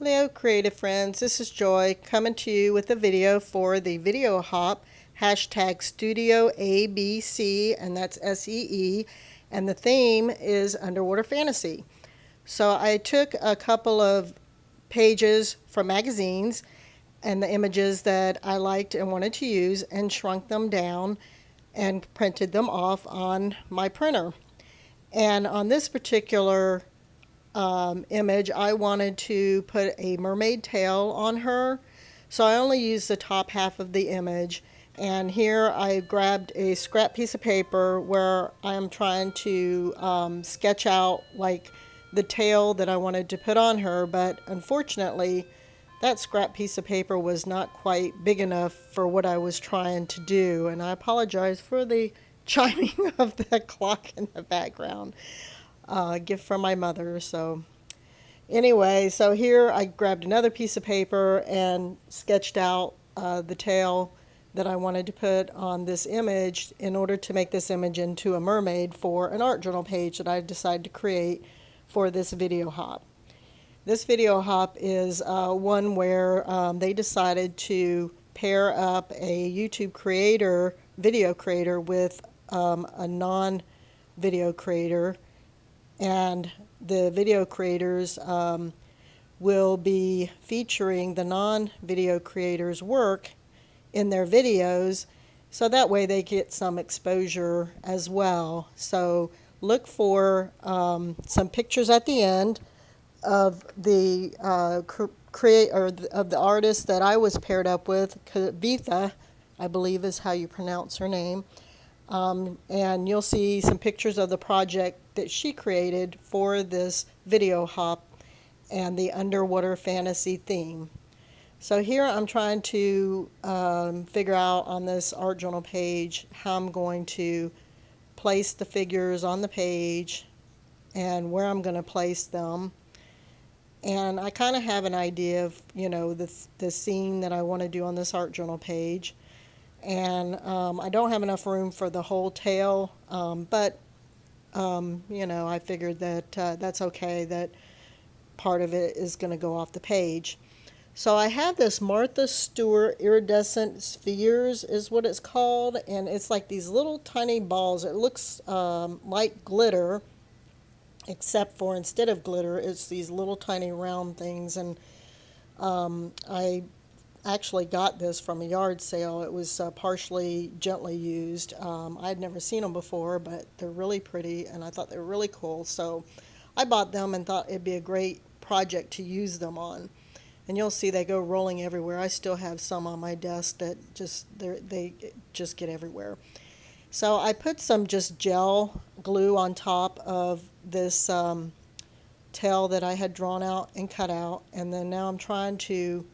Hello creative friends, this is Joy coming to you with a video for the video hop hashtag Studio ABC, and that's SEE, and the theme is underwater fantasy. So I took a couple of pages from magazines and the images that I liked and wanted to use and shrunk them down and printed them off on my printer. And on this particular image, I wanted to put a mermaid tail on her, so I only used the top half of the image. And here I grabbed a scrap piece of paper where I am trying to sketch out like the tail that I wanted to put on her, but unfortunately that scrap piece of paper was not quite big enough for what I was trying to do, and I apologize for the chiming of that clock in the background. Gift from my mother. So anyway, so here I grabbed another piece of paper and sketched out the tail that I wanted to put on this image in order to make this image into a mermaid for an art journal page that I decided to create for this video hop. This video hop is one where they decided to pair up a YouTube creator, video creator, with a non-video creator. And the video creators will be featuring the non-video creators' work in their videos, so that way they get some exposure as well. So look for some pictures at the end of the of the artist that I was paired up with, Kavi Tha, I believe is how you pronounce her name. And you'll see some pictures of the project that she created for this video hop and the underwater fantasy theme. So here I'm trying to figure out on this art journal page how I'm going to place the figures on the page and where I'm going to place them. And I kind of have an idea of, you know, the scene that I want to do on this art journal page. And I don't have enough room for the whole tail, but you know, I figured that that's okay, that part of it is going to go off the page. So I have this Martha Stewart iridescent spheres is what it's called, and it's like these little tiny balls. It looks like glitter, except for instead of glitter, it's these little tiny round things. And I actually got this from a yard sale. It was partially gently used. I'd never seen them before, but they're really pretty, and I thought they were really cool. So I bought them and thought it'd be a great project to use them on. And you'll see they go rolling everywhere. I still have some on my desk that they just get everywhere. So I put some just gel glue on top of this tail that I had drawn out and cut out, and then now I'm trying to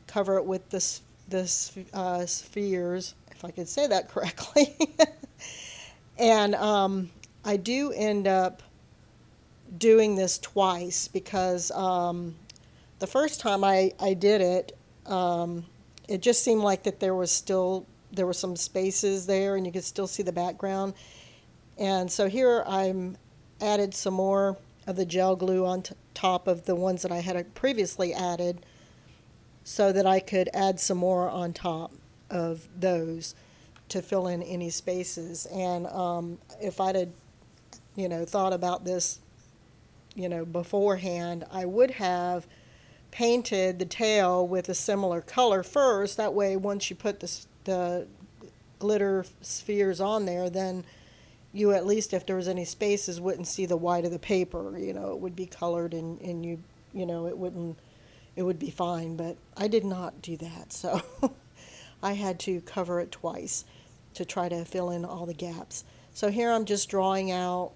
cover it with this spheres, if I could say that correctly. And I do end up doing this twice because the first time I did it, it just seemed like that there were some spaces there and you could still see the background. And so here I'm added some more of the gel glue on top of the ones that I had previously added, so that I could add some more on top of those to fill in any spaces. And if I'd had, you know, thought about this, you know, beforehand, I would have painted the tail with a similar color first. That way, once you put the glitter spheres on there, then you, at least if there was any spaces, wouldn't see the white of the paper. You know, it would be colored, and you know, it would be fine, but I did not do that, so I had to cover it twice to try to fill in all the gaps. So here I'm just drawing out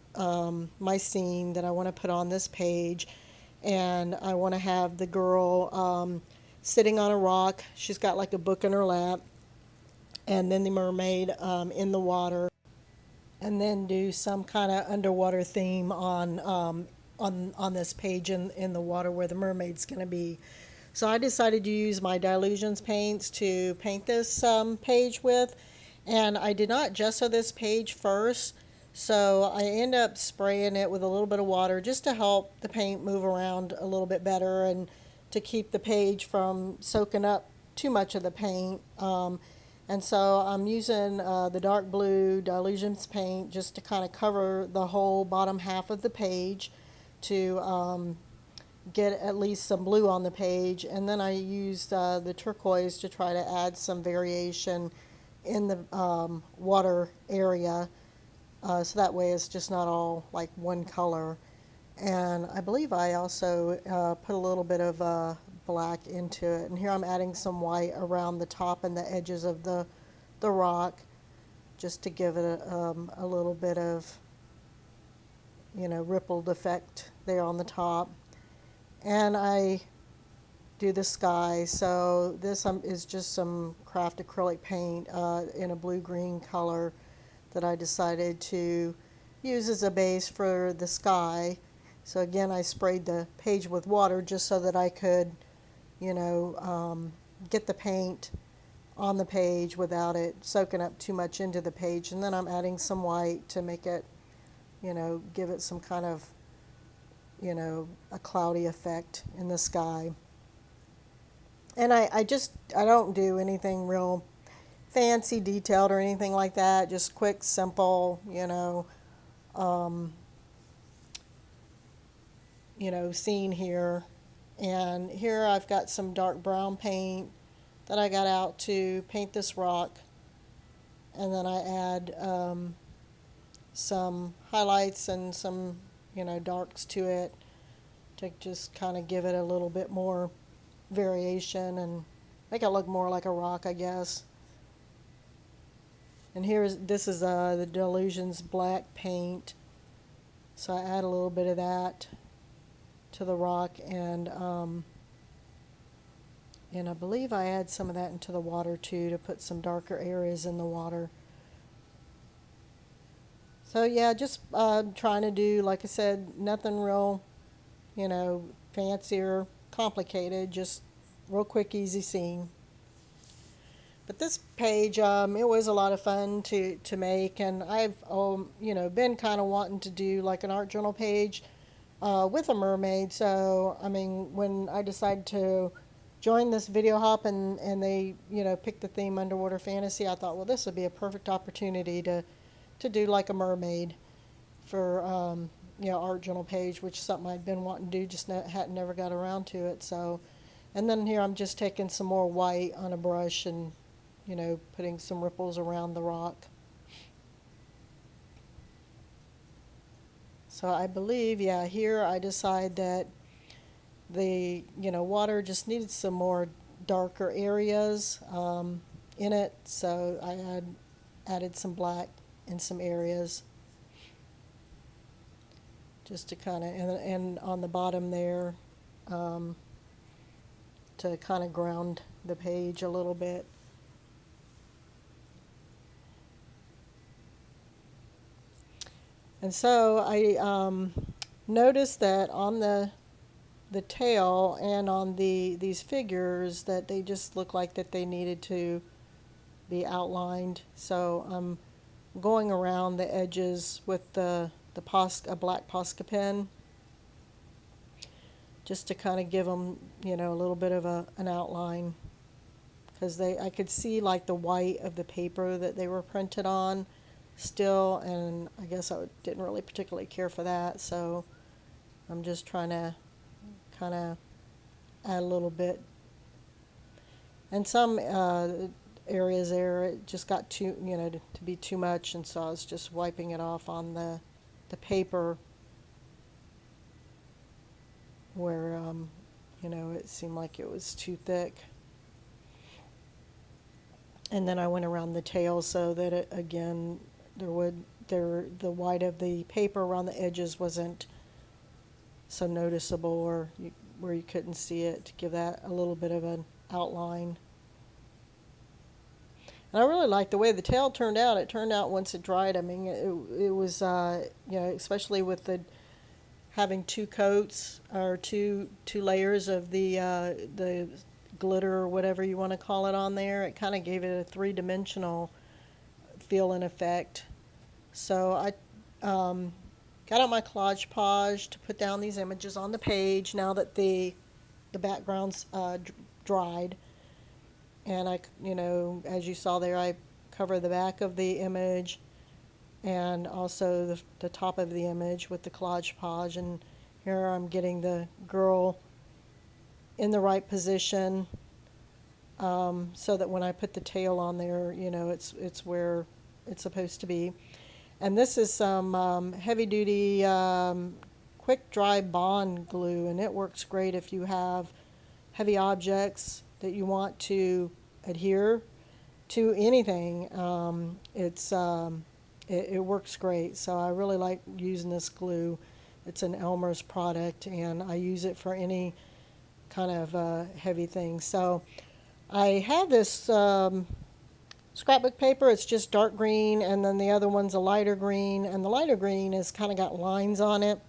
my scene that I want to put on this page, and I want to have the girl sitting on a rock. She's got like a book in her lap, and then the mermaid in the water, and then do some kind of underwater theme on this page in the water where the mermaid's going to be. So I decided to use my Dylusions paints to paint this page with, and I did not gesso this page first, so I end up spraying it with a little bit of water just to help the paint move around a little bit better and to keep the page from soaking up too much of the paint. And so I'm using the dark blue Dylusions paint just to kind of cover the whole bottom half of the page to get at least some blue on the page. And then I used the turquoise to try to add some variation in the water area. So that way it's just not all like one color. And I believe I also put a little bit of black into it. And here I'm adding some white around the top and the edges of the rock, just to give it a little bit of, rippled effect there on the top. And I do the sky. So this is just some craft acrylic paint in a blue-green color that I decided to use as a base for the sky. So again, I sprayed the page with water just so that I could, get the paint on the page without it soaking up too much into the page. And then I'm adding some white to make it, give it some kind of, a cloudy effect in the sky. And I don't do anything real fancy, detailed, or anything like that. Just quick, simple, scene here. And here I've got some dark brown paint that I got out to paint this rock. And then I add some highlights and some, darks to it to just kind of give it a little bit more variation and make it look more like a rock, I guess. And this is the Dylusions black paint. So I add a little bit of that to the rock, and I believe I add some of that into the water too to put some darker areas in the water. So yeah, just trying to do, like I said, nothing real, fancy or complicated, just real quick, easy scene. But this page, it was a lot of fun to make, and I've, been kind of wanting to do like an art journal page with a mermaid. So, I mean, when I decided to join this video hop and they, picked the theme underwater fantasy, I thought, well, this would be a perfect opportunity to do like a mermaid for, art journal page, which is something I'd been wanting to do, just hadn't never got around to it. So, and then here I'm just taking some more white on a brush and, putting some ripples around the rock. So I believe, here I decide that the, water just needed some more darker areas in it. So I added some black in some areas, just to kind of, and on the bottom there, to kind of ground the page a little bit. And so I noticed that on the tail and on these figures that they just look like that they needed to be outlined. So I'm going around the edges with a black Posca pen, just to kind of give them, a little bit of an outline, because I could see like the white of the paper that they were printed on still, and I guess I didn't really particularly care for that, so I'm just trying to kind of add a little bit. And some areas there, it just got too, to be too much, and so I was just wiping it off on the paper where, it seemed like it was too thick. And then I went around the tail so that it, again, the white of the paper around the edges wasn't so noticeable, or where you couldn't see it, to give that a little bit of an outline. And I really like the way the tail turned out. It turned out once it dried. I mean, it was, especially with having two coats or two layers of the glitter or whatever you want to call it on there. It kind of gave it a three-dimensional feel and effect. So I got out my Collage Podge to put down these images on the page now that the the background's dried. And I, as you saw there, I cover the back of the image and also the top of the image with the Collage Podge. And here I'm getting the girl in the right position, so that when I put the tail on there, it's where it's supposed to be. And this is some heavy-duty quick dry bond glue, and it works great if you have heavy objects that you want to adhere to anything. It works great, so I really like using this glue. It's an Elmer's product, and I use it for any kind of heavy thing. So I have this scrapbook paper. It's just dark green, and then the other one's a lighter green, and the lighter green has kind of got lines on it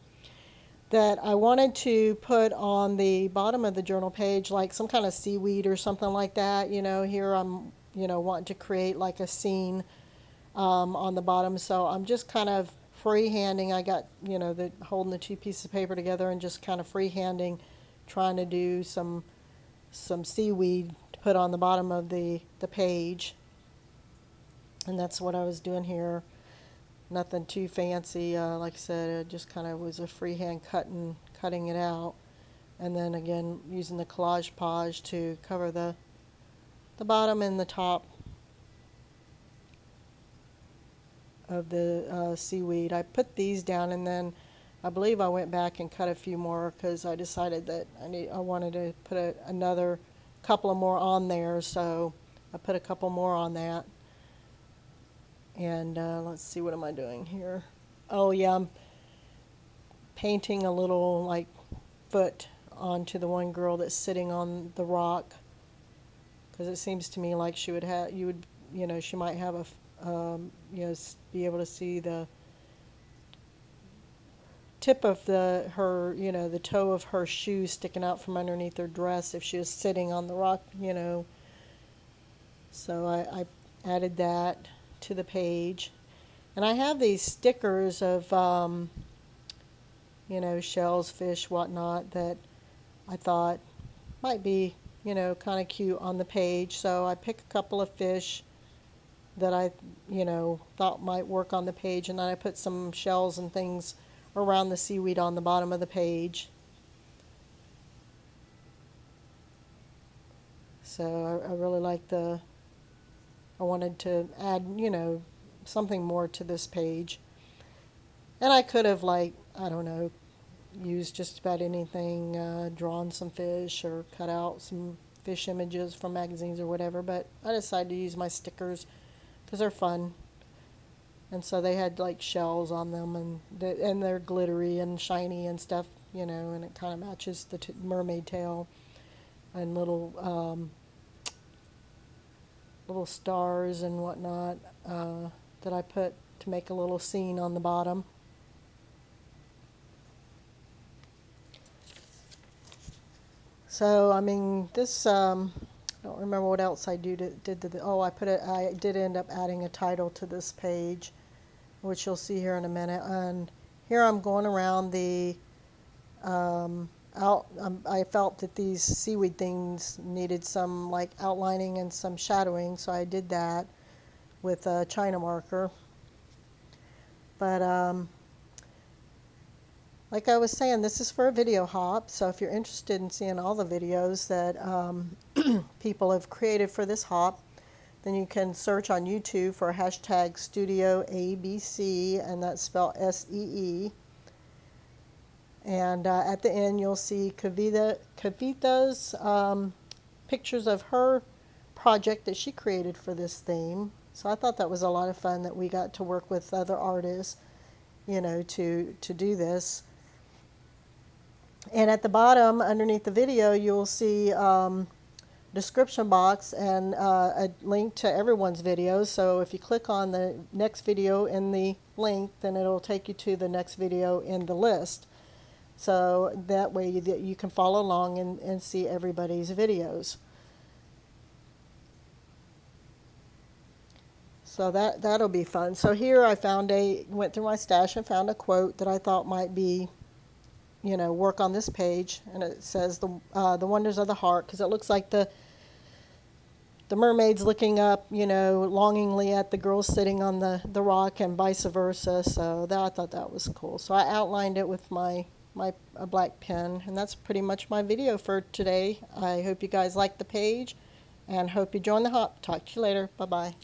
that I wanted to put on the bottom of the journal page, like some kind of seaweed or something like that. Here I'm wanting to create like a scene on the bottom, so I'm just kind of freehanding. I got holding the two pieces of paper together and just kind of freehanding, trying to do some seaweed to put on the bottom of the page. And that's what I was doing here. Nothing too fancy. Like I said, it just kind of was a freehand cutting it out. And then again, using the Collage Podge to cover the bottom and the top of the seaweed. I put these down, and then I believe I went back and cut a few more because I decided that I wanted to put another couple of more on there. So I put a couple more on that. And let's see, what am I doing here? Oh yeah, I'm painting a little like foot onto the one girl that's sitting on the rock, because it seems to me like she might have be able to see the tip of the toe of her shoe sticking out from underneath her dress if she was sitting on the rock. So I added that to the page. And I have these stickers of shells, fish, whatnot, that I thought might be kind of cute on the page. So I pick a couple of fish that I thought might work on the page, and then I put some shells and things around the seaweed on the bottom of the page. So I really like I wanted to add, something more to this page. And I could have, I don't know, used just about anything, drawn some fish or cut out some fish images from magazines or whatever, but I decided to use my stickers because they're fun. And so they had shells on them, and they're glittery and shiny and stuff, and it kind of matches the mermaid tail, and little stars and whatnot that I put to make a little scene on the bottom. So I mean, this I don't remember what else I did. I did end up adding a title to this page, which you'll see here in a minute. And here I'm going around the I felt that these seaweed things needed some outlining and some shadowing, so I did that with a China marker. But like I was saying, this is for a video hop, so if you're interested in seeing all the videos that people have created for this hop, then you can search on YouTube for hashtag Studio ABC, and that's spelled SEE. And at the end, you'll see Kavi Tha's pictures of her project that she created for this theme. So I thought that was a lot of fun that we got to work with other artists, to do this. And at the bottom, underneath the video, you'll see description box and a link to everyone's videos. So if you click on the next video in the link, then it'll take you to the next video in the list. So that way you can follow along and see everybody's videos. So that'll be fun. So here I went through my stash and found a quote that I thought might be you know, work on this page, and it says the wonders of the heart, because it looks like the mermaid's looking up, you know, longingly at the girl sitting on the rock, and vice versa. So I thought that was cool. So I outlined it with my a black pen, and that's pretty much my video for today. I hope you guys like the page, and hope you join the hop. Talk to you later. Bye bye.